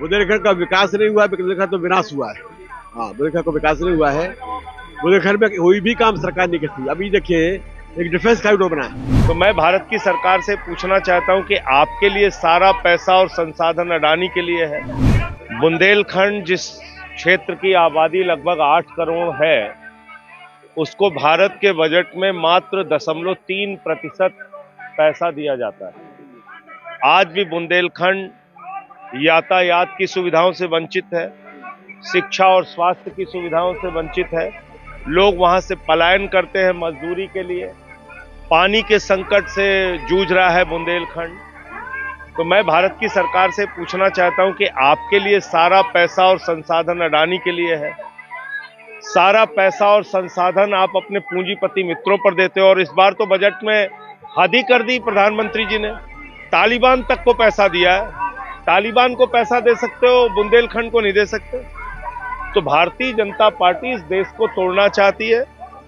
बुंदेलखंड का विकास नहीं हुआ है, बुंदेलखंड तो विनाश हुआ है। हाँ, बुंदेलखंड का विकास नहीं हुआ है। बुंदेलखंड में कोई भी काम सरकार नहीं करती। अभी देखिए, एक डिफेंस कॉरिडोर बना है। तो मैं भारत की सरकार से पूछना चाहता हूं कि आपके लिए सारा पैसा और संसाधन अडानी के लिए है। बुंदेलखंड जिस क्षेत्र की आबादी लगभग 8 करोड़ है, उसको भारत के बजट में मात्र 0.3% पैसा दिया जाता है। आज भी बुंदेलखंड यातायात की सुविधाओं से वंचित है, शिक्षा और स्वास्थ्य की सुविधाओं से वंचित है। लोग वहां से पलायन करते हैं मजदूरी के लिए। पानी के संकट से जूझ रहा है बुंदेलखंड। तो मैं भारत की सरकार से पूछना चाहता हूं कि आपके लिए सारा पैसा और संसाधन अडानी के लिए है। सारा पैसा और संसाधन आप अपने पूंजीपति मित्रों पर देते हो, और इस बार तो बजट में हद ही कर दी प्रधानमंत्री जी ने। तालिबान तक को पैसा दिया है। तालिबान को पैसा दे सकते हो, बुंदेलखंड को नहीं दे सकते। तो भारतीय जनता पार्टी इस देश को तोड़ना चाहती है।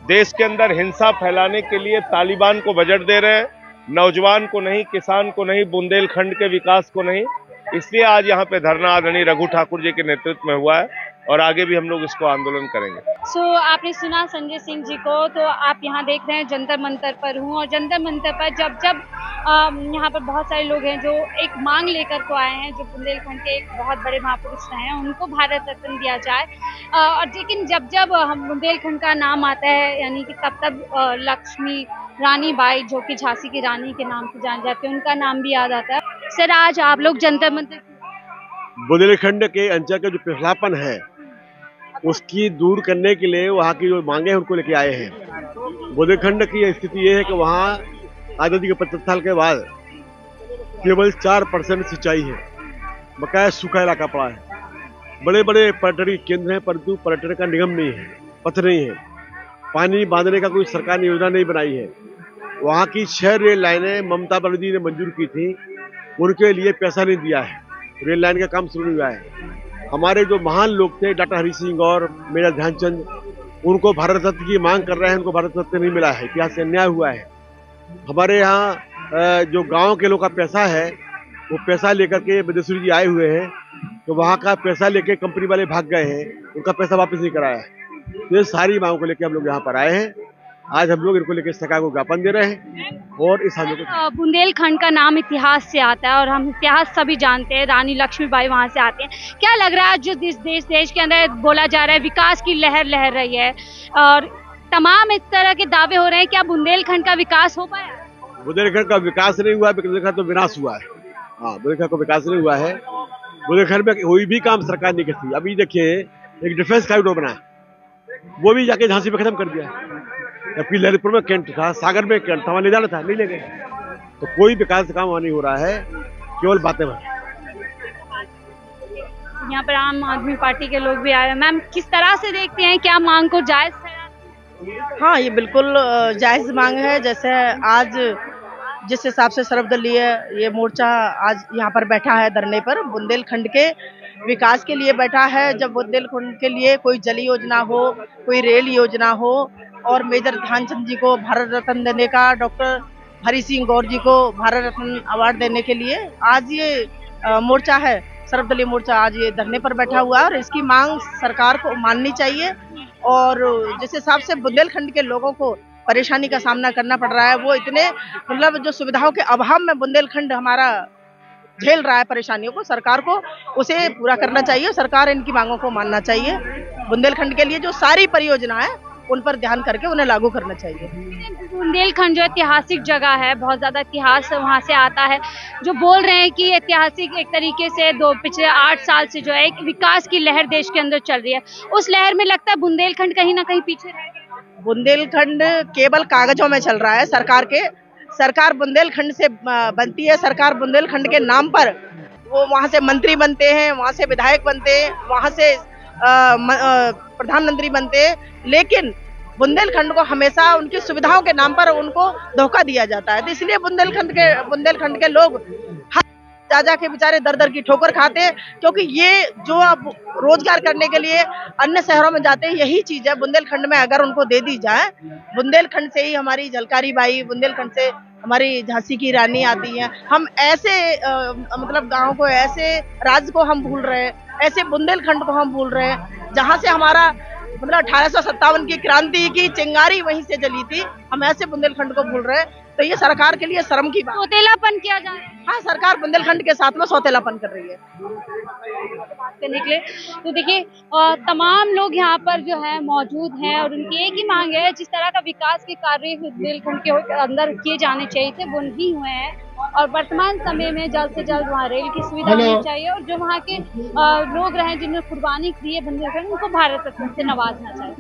देश के अंदर हिंसा फैलाने के लिए तालिबान को बजट दे रहे हैं, नौजवान को नहीं, किसान को नहीं, बुंदेलखंड के विकास को नहीं। इसलिए आज यहाँ पे धरना आदरणीय रघु ठाकुर जी के नेतृत्व में हुआ है, और आगे भी हम लोग इसको आंदोलन करेंगे। आपने सुना संजय सिंह जी को। तो आप यहाँ देख रहे हैं जंतर मंतर पर हूँ, और जंतर मंतर पर जब यहाँ पर बहुत सारे लोग हैं जो एक मांग लेकर को आए हैं, जो बुंदेलखंड के एक बहुत बड़े महापुरुष रहे हैं, उनको भारत रत्न दिया जाए। और लेकिन जब हम बुंदेलखंड का नाम आता है, यानी कि तब लक्ष्मी रानी बाई, जो कि झांसी की रानी के नाम से जाने जाते हैं, उनका नाम भी याद आता है। सर, आज आप लोग जंतर मंतर बुंदेलखंड के अंचल का जो पिछड़ापन है उसकी दूर करने के लिए वहाँ की जो मांगे हैं उनको लेके आए हैं। बुंदेलखंड की स्थिति ये है कि वहाँ आज़ादी के 75 साल के बाद केवल 4% सिंचाई है, बकाया सूखा इलाका पड़ा है। बड़े बड़े पर्यटन केंद्र हैं, परंतु पर्यटन का निगम नहीं है, पथ नहीं है। पानी बांधने का कोई सरकार ने योजना नहीं बनाई है। वहाँ की 6 रेल लाइनें ममता बनर्जी ने मंजूर की थी, उनके लिए पैसा नहीं दिया है। रेल लाइन का काम शुरू नहीं हुआ है। हमारे जो महान लोग थे, डॉक्टर हरि सिंह और मेजर ध्यानचंद, उनको भारत रत्न की मांग कर रहे हैं, उनको भारत रत्न नहीं मिला है। इतिहास से अन्याय हुआ है। हमारे यहाँ जो गांव के लोग का पैसा है, वो पैसा लेकर के बदेश्वरी जी आए हुए हैं, तो वहाँ का पैसा लेके कंपनी वाले भाग गए हैं, उनका पैसा वापस नहीं कराया है। ये सारी मांगों को लेकर हम लोग यहाँ पर आए हैं। आज हम लोग इनको लेकर सरकार को ज्ञापन दे रहे हैं, और इस आंदोलन को बुंदेलखंड का नाम इतिहास से आता है, और हम इतिहास सभी जानते हैं। रानी लक्ष्मीबाई वहां से आते हैं। क्या लग रहा है, जो देश के अंदर बोला जा रहा है विकास की लहर लहर रही है, और तमाम इस तरह के दावे हो रहे हैं, क्या बुंदेलखंड का विकास हो पाया? बुंदेलखंड का विकास नहीं हुआ है, बुंदेलखंड तो विनाश हुआ है। हाँ, बुंदेलखंड का विकास नहीं हुआ है। बुंदेलखंड में कोई भी काम सरकार नहीं करती। अभी देखिए, एक डिफेंस कॉरिडोर बना है, वो भी जाके झांसी में खत्म कर दिया। जबकि ललितपुर में कैंट था, सागर में कैंट था, वहाँ ले जाना था, नहीं ले गए। तो कोई विकास का काम वहाँ नहीं हो रहा है, केवल बातें भर। यहाँ पर आम आदमी पार्टी के लोग भी आए हैं। मैम, किस तरह से देखते हैं, क्या मांग को जायज? हाँ, ये बिल्कुल जायज मांग है। जैसे आज जिस हिसाब से सर्वदलीय ये मोर्चा आज यहाँ पर बैठा है धरने पर, बुंदेलखंड के विकास के लिए बैठा है। जब बुंदेलखंड के लिए कोई जल योजना हो, कोई रेल योजना हो, और मेजर ध्यानचंद जी को भारत रत्न देने का, डॉक्टर हरि सिंह गौर जी को भारत रत्न अवार्ड देने के लिए आज ये मोर्चा है, सर्वदलीय मोर्चा आज ये धरने पर बैठा हुआ है। और इसकी मांग सरकार को माननी चाहिए। और जिस हिसाब से बुंदेलखंड के लोगों को परेशानी का सामना करना पड़ रहा है, वो इतने मतलब जो सुविधाओं के अभाव में बुंदेलखंड हमारा झेल रहा है परेशानियों को, सरकार को उसे पूरा करना चाहिए। सरकार इनकी मांगों को मानना चाहिए। बुंदेलखंड के लिए जो सारी परियोजना है उन पर ध्यान करके उन्हें लागू करना चाहिए। बुंदेलखंड जो ऐतिहासिक जगह है, बहुत ज्यादा इतिहास वहां से आता है। जो बोल रहे हैं कि ऐतिहासिक एक तरीके से पिछले 8 साल से जो है एक विकास की लहर देश के अंदर चल रही है, उस लहर में लगता है बुंदेलखंड कहीं ना कहीं पीछे रह गया। बुंदेलखंड केवल कागजों में चल रहा है। सरकार बुंदेलखंड से बनती है। सरकार बुंदेलखंड के नाम पर वो वहाँ से मंत्री बनते हैं, वहाँ से विधायक बनते हैं, वहाँ से प्रधानमंत्री बनते हैं, लेकिन बुंदेलखंड को हमेशा उनकी सुविधाओं के नाम पर उनको धोखा दिया जाता है। तो इसलिए बुंदेलखंड के लोग जा के बेचारे दर दर की ठोकर खाते हैं, क्योंकि ये जो अब रोजगार करने के लिए अन्य शहरों में जाते हैं, यही चीज है बुंदेलखंड में अगर उनको दे दी जाए। बुंदेलखंड से ही हमारी झलकारी बाई, बुंदेलखंड से हमारी झांसी की रानी आती हैं। हम ऐसे मतलब गांव को, ऐसे राज्य को हम भूल रहे हैं, ऐसे बुंदेलखंड को हम भूल रहे हैं जहां से हमारा मतलब 1857 की क्रांति की चिंगारी वहीं से जली थी। हम ऐसे बुंदेलखंड को भूल रहे हैं, तो ये सरकार के लिए शर्म की बात। सौतेलापन किया जा रहा है हाँ, सरकार बुंदेलखंड के साथ में सौतेलापन कर रही है। करने के लिए। तो देखिए तमाम लोग यहाँ पर जो है मौजूद हैं और उनकी एक ही मांग है, जिस तरह का विकास के कार्य बुंदेलखंड के अंदर किए जाने चाहिए थे वो नहीं हुए हैं और वर्तमान समय में जल्द से जल्द वहाँ रेल की सुविधा होनी चाहिए और जो वहाँ के लोग रहे जिन्होंने कुर्बानी की है बुंदेलखंड, उनको भारत रत्न से नवाजना चाहिए।